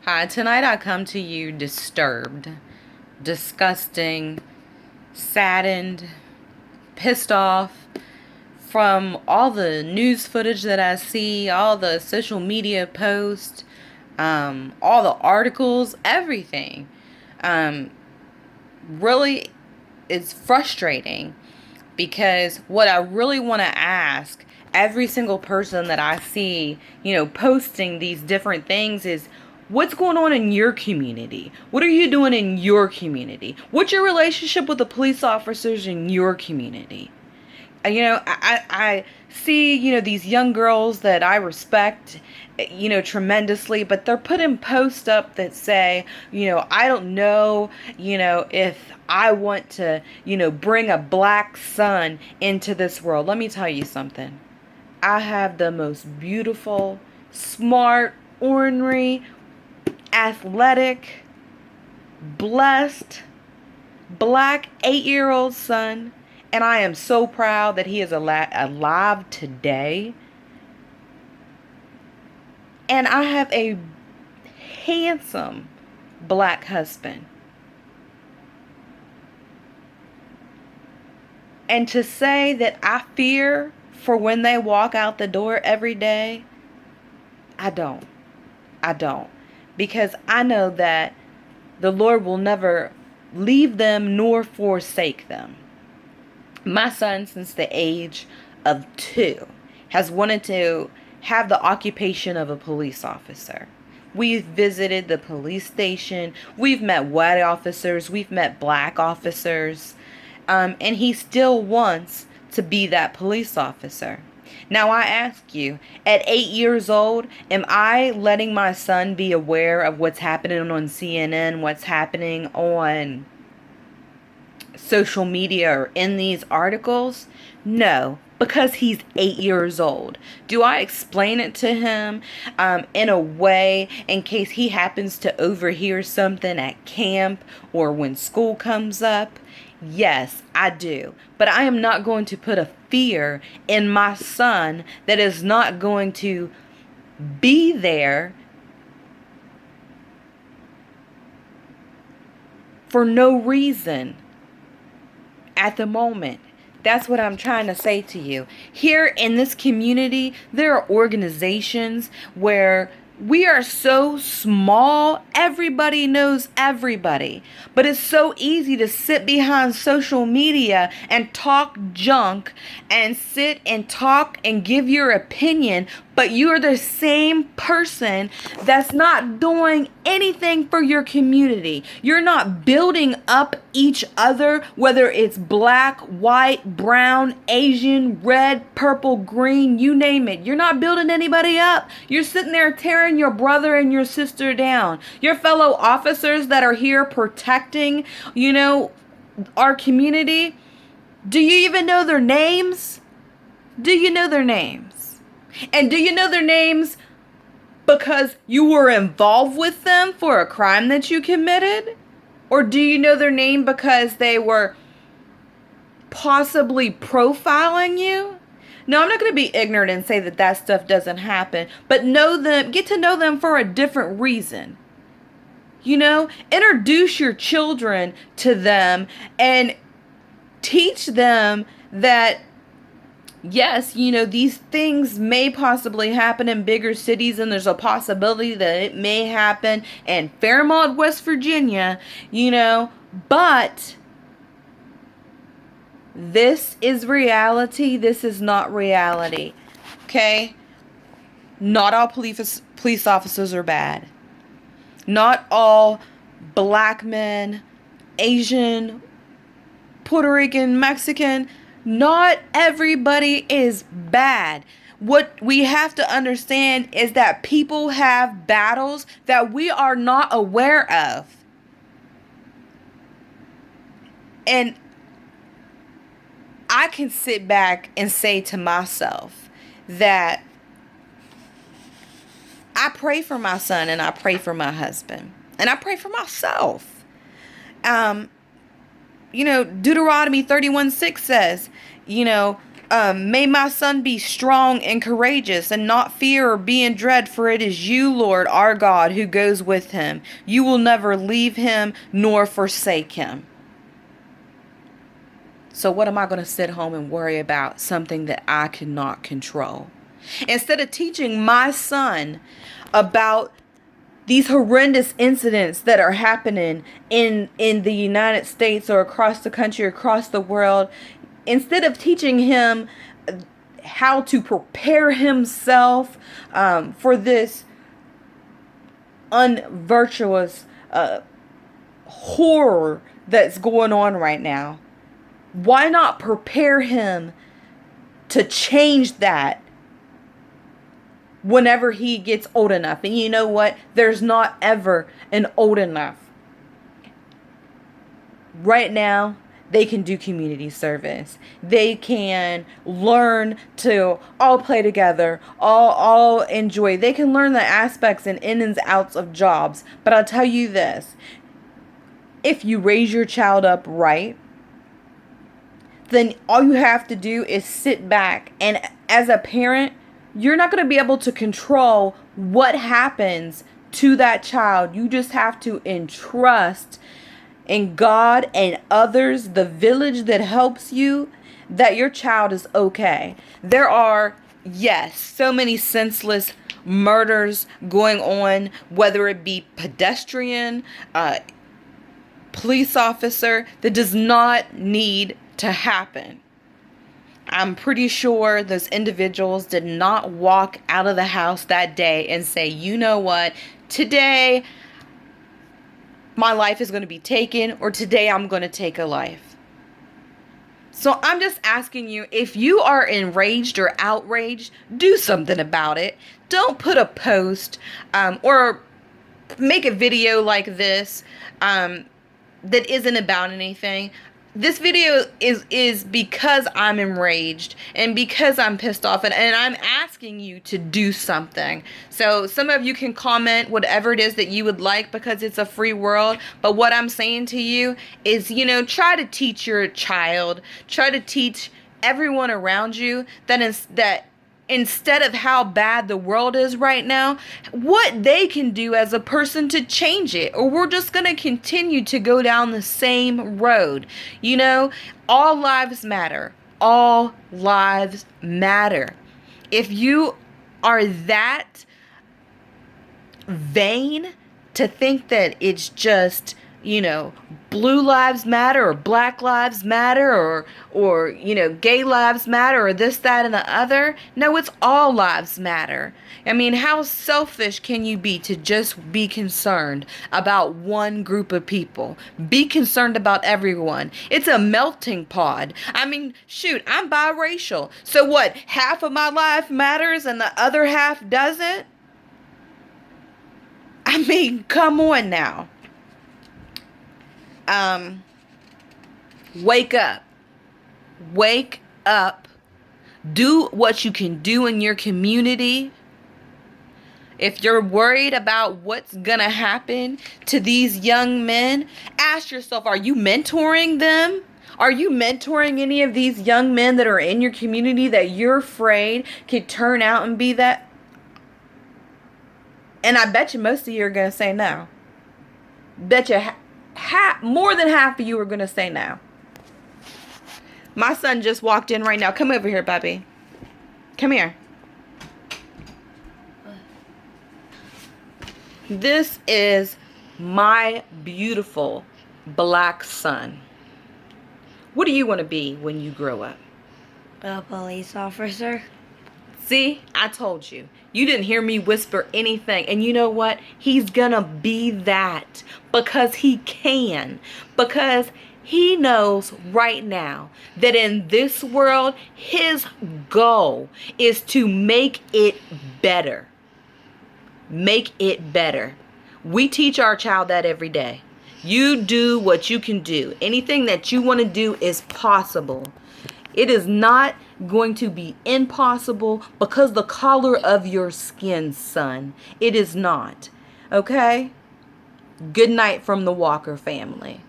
Hi, tonight I come to you disturbed, disgusting, saddened, pissed off from all the news footage that I see, all the social media posts, all the articles, everything. Um, really is frustrating because what I really want to ask every single person that I see, posting these different things is what's going on in your community? What are you doing in your community? What's your relationship with the police officers in your community? I see, these young girls that I respect, tremendously, but they're putting posts up that say, I don't know, if I want to, bring a black son into this world. Let me tell you something. I have the most beautiful, smart, ornery, athletic, blessed, black 8-year-old son, and I am so proud that he is alive today. And I have a handsome black husband. And to say that I fear for when they walk out the door every day, I don't. I don't. Because I know that the Lord will never leave them nor forsake them. My son, since the age of 2, has wanted to have the occupation of a police officer. We've visited the police station. We've met white officers. We've met black officers. And he still wants to be that police officer. Now, I ask you, at 8 years old, am I letting my son be aware of what's happening on CNN, what's happening on social media or in these articles? No, because he's 8 years old. Do I explain it to him in a way in case he happens to overhear something at camp or when school comes up? Yes, I do. But I am not going to put a fear in my son that is not going to be there for no reason at the moment. That's what I'm trying to say to you. Here in this community, there are organizations where we are so small, everybody knows everybody. But it's so easy to sit behind social media and talk junk and sit and talk and give your opinion, but you're the same person that's not doing anything for your community. You're not building up each other, whether it's black, white, brown, Asian, red, purple, green, you name it. You're not building anybody up. You're sitting there tearing your brother and your sister down. Your fellow officers that are here protecting, our community. Do you even know their names? Do you know their names? And do you know their names because you were involved with them for a crime that you committed? Or do you know their name because they were possibly profiling you? No, I'm not going to be ignorant and say that that stuff doesn't happen, but know them, get to know them for a different reason. Introduce your children to them and teach them that yes, these things may possibly happen in bigger cities, and there's a possibility that it may happen in Fairmont, West Virginia, but this is reality. This is not reality. Okay? Not all police officers are bad. Not all black men, Asian, Puerto Rican, Mexican, not everybody is bad. What we have to understand is that people have battles that we are not aware of. And I can sit back and say to myself that I pray for my son and I pray for my husband and I pray for myself. Deuteronomy 31:6 says, May my son be strong and courageous, and not fear or be in dread, for it is you, Lord, our God, who goes with him. You will never leave him nor forsake him. So what am I going to sit home and worry about? Something that I cannot control. Instead of teaching my son about these horrendous incidents that are happening in the United States or across the country, across the world, instead of teaching him how to prepare himself for this unvirtuous horror that's going on right now, why not prepare him to change that whenever he gets old enough? And you know what? There's not ever an old enough. Right now, they can do community service. They can learn to all play together, all enjoy. They can learn the aspects and ins and outs of jobs. But I'll tell you this, if you raise your child up right, then all you have to do is sit back. And as a parent, you're not going to be able to control what happens to that child. You just have to entrust in God and others, the village that helps you, that your child is okay. There are, yes, so many senseless murders going on, whether it be pedestrian, police officer, that does not need to happen. I'm pretty sure those individuals did not walk out of the house that day and say, you know what, today my life is going to be taken, or today I'm going to take a life. So I'm just asking you, if you are enraged or outraged, do something about it. Don't put a post or make a video like this that isn't about anything. This video is because I'm enraged and because I'm pissed off, and I'm asking you to do something. So some of you can comment whatever it is that you would like, because it's a free world. But what I'm saying to you is, try to teach your child, try to teach everyone around you that instead of how bad the world is right now, what they can do as a person to change it, or we're just going to continue to go down the same road. All lives matter. All lives matter. If you are that vain to think that it's just, blue lives matter or black lives matter or gay lives matter or this, that, and the other. No, it's all lives matter. I mean, how selfish can you be to just be concerned about one group of people? Be concerned about everyone. It's a melting pot. I mean, shoot, I'm biracial. So what? Half of my life matters and the other half doesn't? I mean, come on now. Wake up. Wake up. Do what you can do in your community. If you're worried about what's gonna happen to these young men, ask yourself, are you mentoring them? Are you mentoring any of these young men that are in your community that you're afraid could turn out and be that? And I bet you most of you are gonna say no. Bet you more than half of you are going to say no. My son just walked in right now. Come over here, Bubby. Come here. This is my beautiful black son. What do you want to be when you grow up? A police officer. See, I told you. You didn't hear me whisper anything. And you know what? He's gonna be that because he can. Because he knows right now that in this world, his goal is to make it better. Make it better. We teach our child that every day. You do what you can do. Anything that you want to do is possible. It is not going to be impossible because the color of your skin, son. It is not. Okay? Good night from the Walker family.